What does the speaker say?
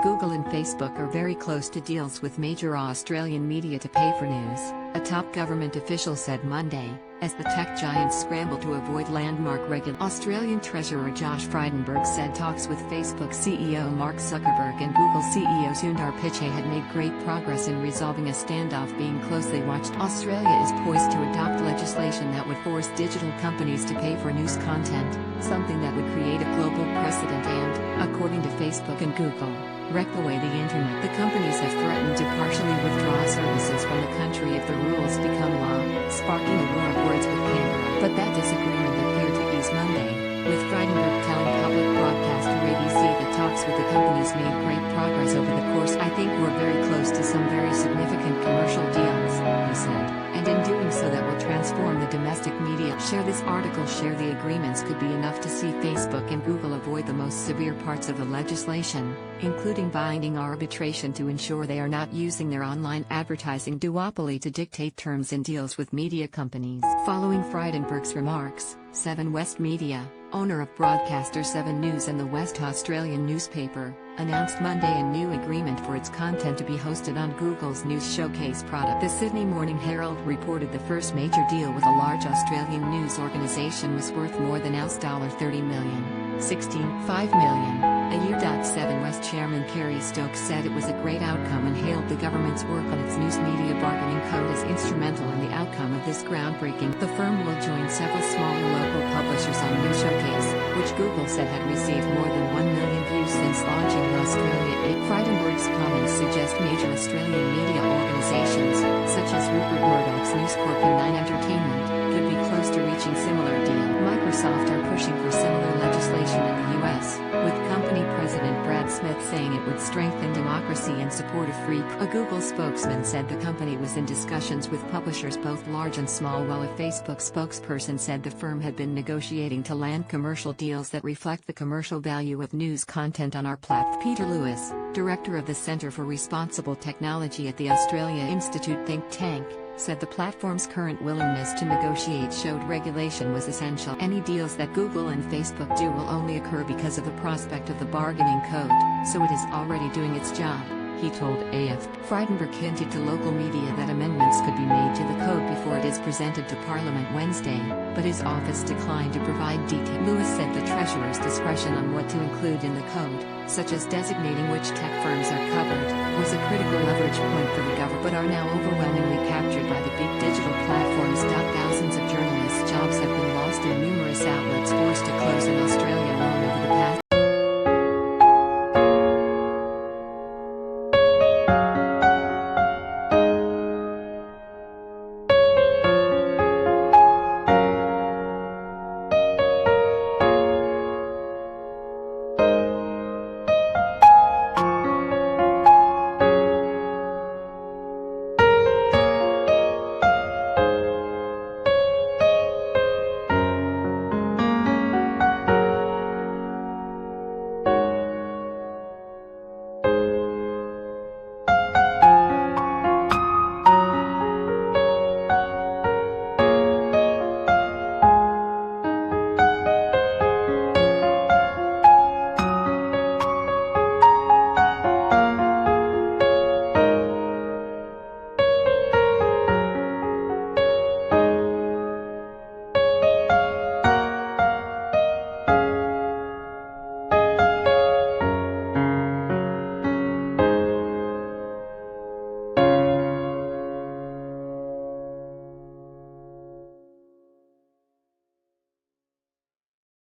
Google and Facebook are very close to deals with major Australian media to pay for news, a top government official said Monday, as the tech giants scramble to avoid landmark regulation. Australian Treasurer Josh Frydenberg said talks with Facebook CEO Mark Zuckerberg and Google CEO Sundar Pichai had made great progress in resolving a standoff being closely watched. Australia is poised to adopt legislation that would force digital companies to pay for news content, something that would create a global precedent and, according to Facebook and Google, wreck the way the internet. The companies have threatened to partially withdraw services from the country if the rules become law, sparking a war of words with Canberra. But that disagreement appeared to ease Monday, with Frydenberg telling public broadcaster ABC that talks with the companies made great progress over the course. I think we're very close to some very significant commercial deals, he said, and in doing so that will transform the domestic media. Share this article. Share the agreements could be enough to see Facebook and Google avoid the most severe parts of the legislation, including binding arbitration to ensure they are not using their online advertising duopoly to dictate terms in deals with media companies. Following Frydenberg's remarks, Seven West Media, owner of broadcaster 7 News and the West Australian newspaper, announced Monday a new agreement for its content to be hosted on Google's News Showcase product. The Sydney Morning Herald reported the first major deal with a large Australian news organisation was worth more than $30 million, $16.5 million. AU.7 West Chairman Kerry Stokes said it was a great outcome and hailed the government's work on its news media bargaining code as instrumental in the outcome of this groundbreaking. The firm will join several smaller local publishers on News Showcase, which Google said had received more than 1 million views since launching in Australia. Frydenberg's comments suggest major Australian media organisations, such as Rupert Murdoch's News Corp and Nine Entertainment, could be close to reaching similar deal. Microsoft are pushing for similar legislation in the US, with company president Brad Smith saying it would strengthen democracy and support a free press. A Google spokesman said the company was in discussions with publishers both large and small, while a Facebook spokesperson said the firm had been negotiating to land commercial deals that reflect the commercial value of news content on our platform. Peter Lewis, director of the Centre for Responsible Technology at the Australia Institute think tank, said the platform's current willingness to negotiate showed regulation was essential. Any deals that Google and Facebook do will only occur because of the prospect of the bargaining code, so it is already doing its job, he told AFP. Frydenberg hinted to local media that amendments could be made to the code before it is presented to Parliament Wednesday, but his office declined to provide detail. Lewis said the Treasurer's discretion on what to include in the code, such as designating which tech firms are covered, was a critical leverage point for the government, but are now overwhelmingly captured by the big digital platforms. Thousands of journalists' jobs have been lost and numerous outlets forced to close in Australia